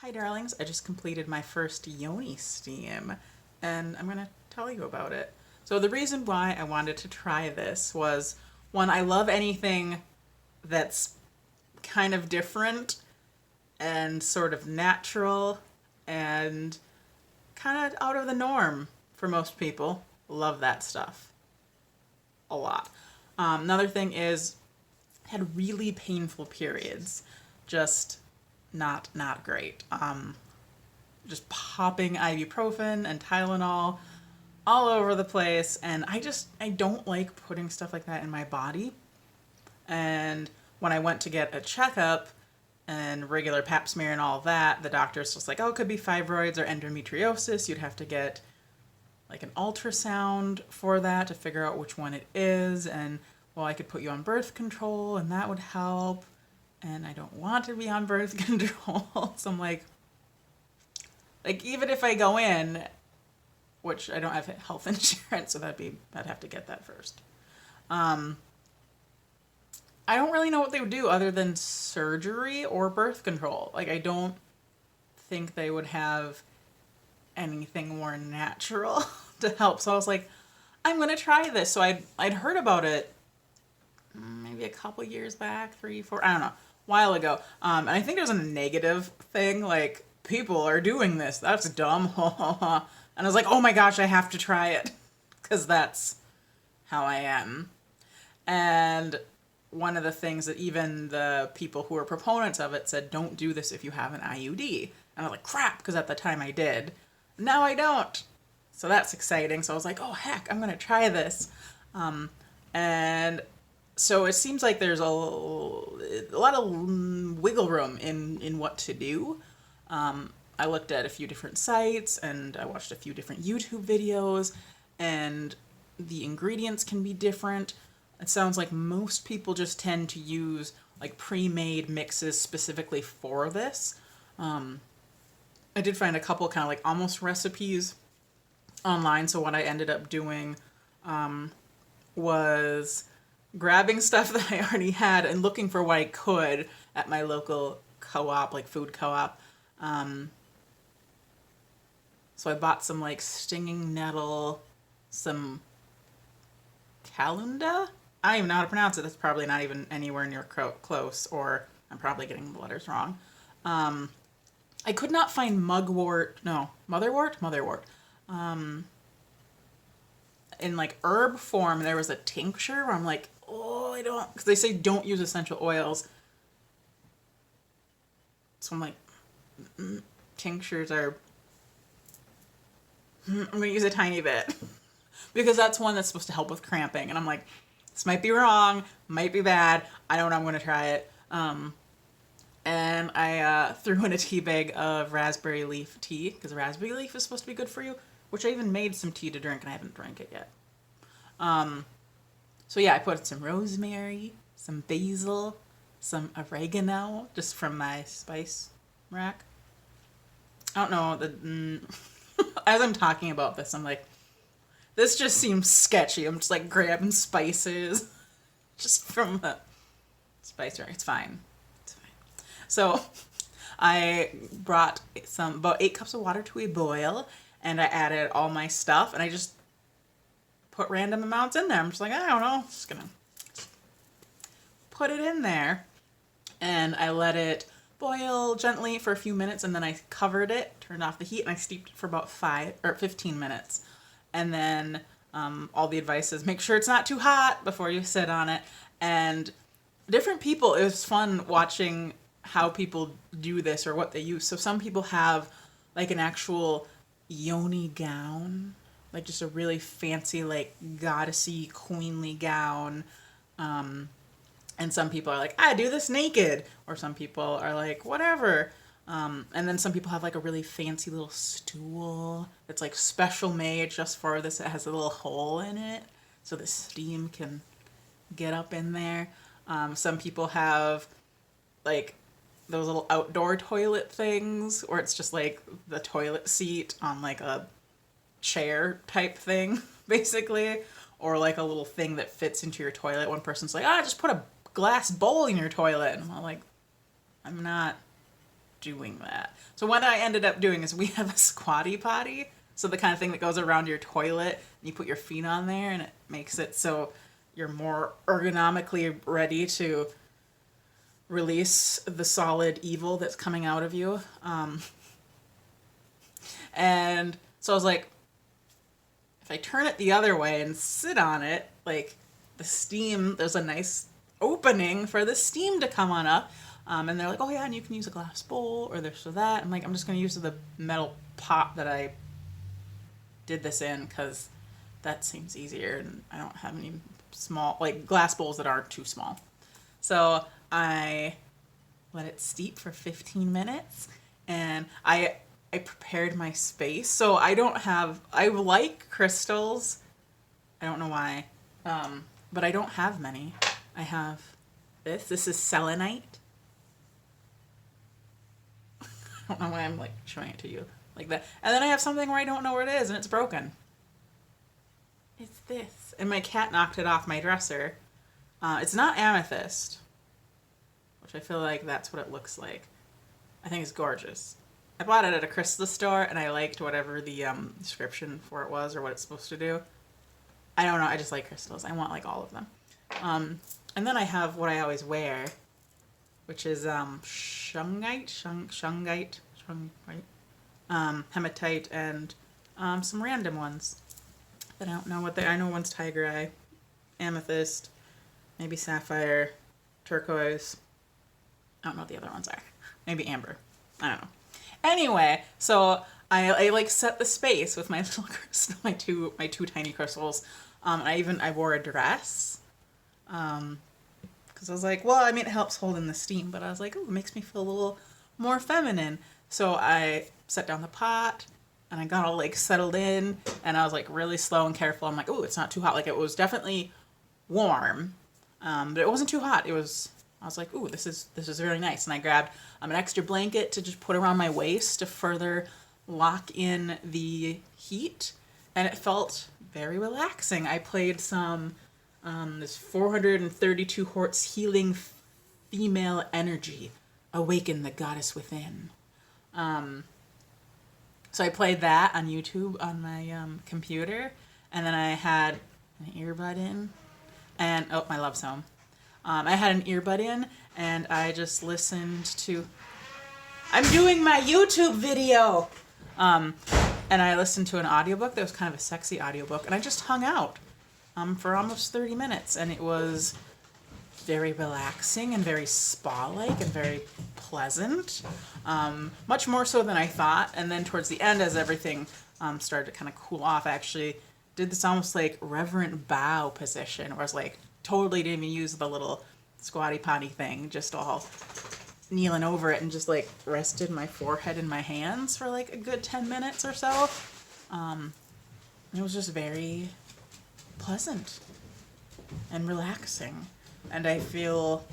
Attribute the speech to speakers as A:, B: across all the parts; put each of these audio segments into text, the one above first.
A: Hi, darlings. I just completed my first Yoni steam, and I'm going to tell you about it. So, the reason why I wanted to try this was one, I love anything that's kind of different and sort of natural and kind of out of the norm for most people. Love that stuff a lot. Another thing is, had really painful periods. Just not great. Just popping ibuprofen and Tylenol all over the place, and I don't like putting stuff like that in my body. And when I went to get a checkup and regular pap smear and all that, the doctor's just like, oh, it could be fibroids or endometriosis. You'd have to get like an ultrasound for that to figure out which one it is. And well, I could put you on birth control and that would help. And I don't want to be on birth control. So I'm like even if I go in, which I don't have health insurance, so I'd have to get that first. I don't really know what they would do other than surgery or birth control. Like I don't think they would have anything more natural to help. So I was like, I'm gonna try this. So I'd heard about it maybe a couple years back, 3, 4, I don't know, while ago. And I think it was a negative thing, like people are doing this. That's dumb. And I was like, oh my gosh, I have to try it because that's how I am. And one of the things that even the people who are proponents of it said, don't do this if you have an IUD. And I was like, crap, because at the time I did. Now I don't. So that's exciting. So I was like, oh heck, I'm going to try this. And so it seems like there's a lot of wiggle room in what to do. I looked at a few different sites and I watched a few different YouTube videos, and the ingredients can be different. It sounds like most people just tend to use like pre-made mixes specifically for this. I did find a couple kind of like almost recipes online. So what I ended up doing was grabbing stuff that I already had and looking for what I could at my local co-op, like food co-op. So I bought some like stinging nettle, some calendula. I don't even know how to pronounce it. That's probably not even anywhere near close, or I'm probably getting the letters wrong. I could not find motherwort. In like herb form, there was a tincture where I'm like, oh, I don't, because they say don't use essential oils. So I'm like, tinctures are, I'm going to use a tiny bit because that's one that's supposed to help with cramping. And I'm like, this might be wrong, might be bad. I don't know, I'm going to try it. And I threw in a tea bag of raspberry leaf tea because raspberry leaf is supposed to be good for you, which I even made some tea to drink and I haven't drank it yet. So yeah, I put some rosemary, some basil, some oregano, just from my spice rack. I don't know, as I'm talking about this, I'm like, this just seems sketchy. I'm just like grabbing spices just from the spice rack. It's fine. So I brought about 8 cups of water to a boil, and I added all my stuff, and I just put random amounts in there. I'm just like, I don't know, just gonna put it in there, and I let it boil gently for a few minutes, and then I covered it, turned off the heat, and I steeped it for about 15 minutes. And then all the advice is make sure it's not too hot before you sit on it. And different people, it was fun watching how people do this or what they use. So some people have like an actual Yoni gown, like just a really fancy, like goddessy, queenly gown. And some people are like, I do this naked. Or some people are like, whatever. And then some people have like a really fancy little stool that's like special made just for this. It has a little hole in it so the steam can get up in there. Some people have like those little outdoor toilet things where it's just like the toilet seat on like a chair type thing, basically, or like a little thing that fits into your toilet. One person's like, just put a glass bowl in your toilet. And I'm like, I'm not doing that. So what I ended up doing is we have a squatty potty. So the kind of thing that goes around your toilet, and you put your feet on there, and it makes it so you're more ergonomically ready to release the solid evil that's coming out of you. And so I was like, if I turn it the other way and sit on it, like the steam, there's a nice opening for the steam to come on up. And they're like, oh yeah, and you can use a glass bowl or this or that. I'm like, I'm just going to use the metal pot that I did this in because that seems easier, and I don't have any small, like glass bowls that aren't too small. So I let it steep for 15 minutes, and I prepared my space. So I like crystals. I don't know why, but I don't have many. I have this. This is selenite. I don't know why I'm like showing it to you like that. And then I have something where I don't know where it is, and it's broken. It's this. And my cat knocked it off my dresser. It's not amethyst, which I feel like that's what it looks like. I think it's gorgeous. I bought it at a crystal store, and I liked whatever the description for it was or what it's supposed to do. I don't know. I just like crystals. I want like all of them. And then I have what I always wear, which is shungite, hematite, and some random ones that I don't know what they. I know one's tiger eye, amethyst, maybe sapphire, turquoise. I don't know what the other ones are. Maybe amber. I don't know. Anyway, so I like set the space with my little crystal, my two tiny crystals. I wore a dress. Because I was like, well, I mean, it helps hold in the steam, but I was like, oh, it makes me feel a little more feminine. So I set down the pot, and I got all like settled in, and I was like really slow and careful. I'm like, oh, it's not too hot. Like it was definitely warm, but it wasn't too hot. I was like, ooh, this is really nice. And I grabbed an extra blanket to just put around my waist to further lock in the heat, and it felt very relaxing. I played some this 432 Hertz healing female energy, awaken the goddess within. So I played that on YouTube on my computer, and then I had an earbud in, and oh, my love's home. I had an earbud in, and I just listened to. I'm doing my YouTube video, and I listened to an audiobook that was kind of a sexy audiobook, and I just hung out for almost 30 minutes, and it was very relaxing and very spa-like and very pleasant, much more so than I thought. And then towards the end, as everything started to kind of cool off, I actually did this almost like reverent bow position, where I was like totally didn't even use the little squatty potty thing, just all kneeling over it and just like rested my forehead in my hands for like a good 10 minutes or so. It was just very pleasant and relaxing, and I feel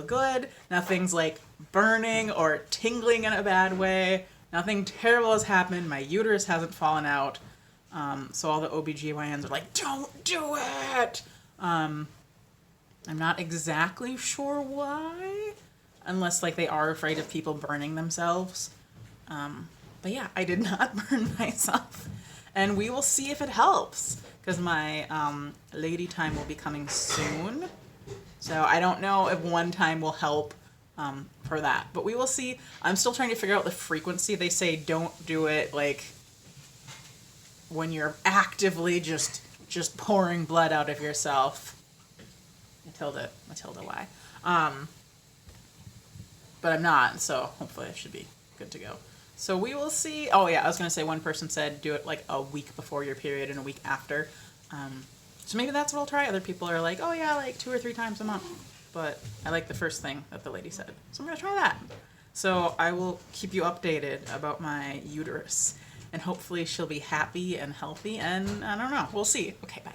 A: good. Nothing's like burning or tingling in a bad way. Nothing terrible has happened. My uterus hasn't fallen out. So all the OBGYNs are like, don't do it. I'm not exactly sure why, unless like they are afraid of people burning themselves. But yeah, I did not burn myself, and we will see if it helps, because my lady time will be coming soon. So I don't know if one time will help for that, but we will see. I'm still trying to figure out the frequency. They say don't do it like when you're actively just pouring blood out of yourself. Matilda, why? But I'm not, so hopefully I should be good to go. So we will see. Oh yeah, I was gonna say one person said do it like a week before your period and a week after. So maybe that's what I'll try. Other people are like, oh yeah, like 2 or 3 times a month. But I like the first thing that the lady said. So I'm gonna try that. So I will keep you updated about my uterus, and hopefully she'll be happy and healthy, and I don't know, we'll see. Okay, bye.